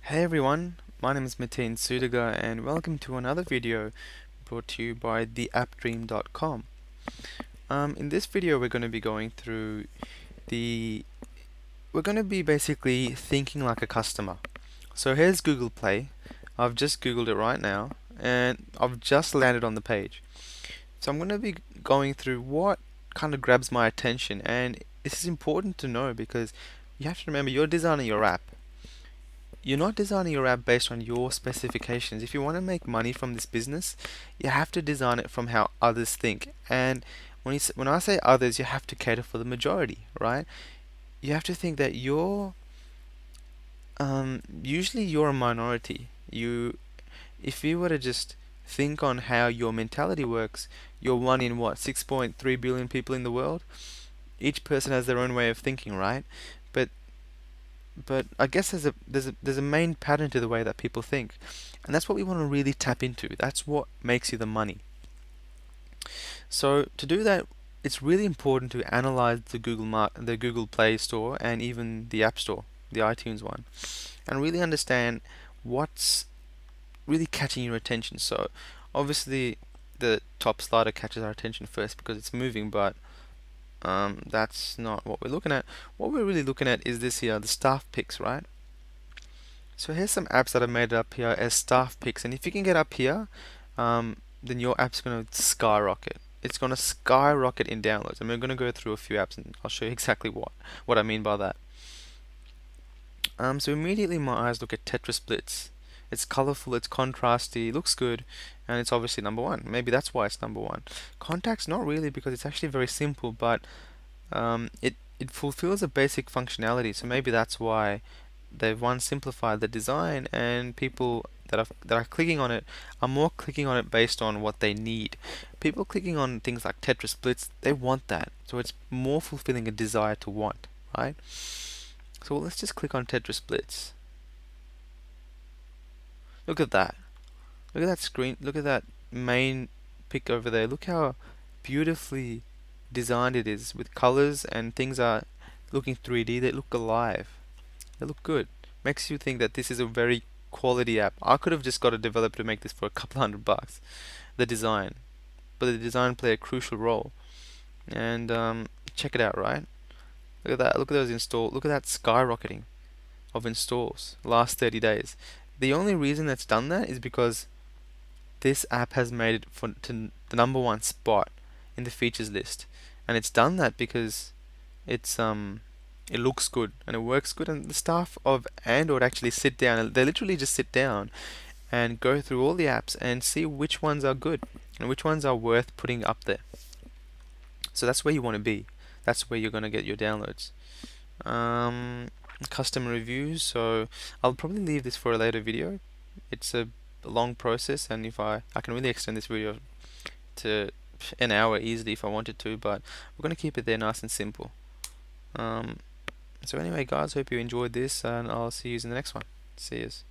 Hey everyone, my name is Mateen Sudaga and welcome to another video brought to you by theappdream.com. In this video we're going to be going through the we're going to be basically thinking like a customer. So here's Google Play. I've just Googled it right now and I've just landed on the page. So I'm going to be going through what kind of grabs my attention, and this is important to know because you have to remember you're designing your app. You're not designing your app based on your specifications. If you want to make money from this business, you have to design it from how others think. And when I say others, you have to cater for the majority, right? You have to think that usually you're a minority. If you were to just think on how your mentality works, you're one in what, 6.3 billion people in the world? Each person has their own way of thinking, right? But but I guess there's a main pattern to the way that people think, and that's what we want to really tap into. That's what makes you the money. So to do that, it's really important to analyze the Google Play Store and even the App Store, the iTunes one, and really understand what's really catching your attention. So obviously the top slider catches our attention first because it's moving, but that's not what we're looking at. What we're really looking at is this here, the staff picks, right? So here's some apps that I made up here as staff picks, and if you can get up here, then your app's going to skyrocket. It's going to skyrocket in downloads, and we're going to go through a few apps, and I'll show you exactly what I mean by that. So immediately my eyes look at Tetris Blitz. It's colorful, it's contrasty, looks good, and it's obviously number one. Maybe that's why it's number one. Contacts, not really, because it's actually very simple, but it fulfills a basic functionality. So maybe that's why they've simplified the design, and people that are clicking on it are more clicking on it based on what they need. People clicking on things like Tetris Blitz, they want that, so it's more fulfilling a desire to want, right? So let's just click on Tetris Blitz. Look at that. Look at that screen. Look at that main pick over there. Look how beautifully designed it is with colors, and things are looking 3D. They look alive. They look good. Makes you think that this is a very quality app. I could have just got a developer to make this for a couple $100, the design. But the design play a crucial role. And check it out, right? Look at that. Look at those install. Look at that skyrocketing of installs last 30 days. The only reason that's done that is because this app has made it to the number one spot in the features list, and it's done that because it looks good and it works good, and the staff of Android actually sit down and they literally just sit down and go through all the apps and see which ones are good and which ones are worth putting up there. So that's where you want to be. That's where you're going to get your downloads. Customer reviews. So I'll probably leave this for a later video. It's a long process, and if I can really extend this video to an hour easily if I wanted to, but we're going to keep it there nice and simple. So anyway guys, hope you enjoyed this, and I'll see you in the next one. See yous.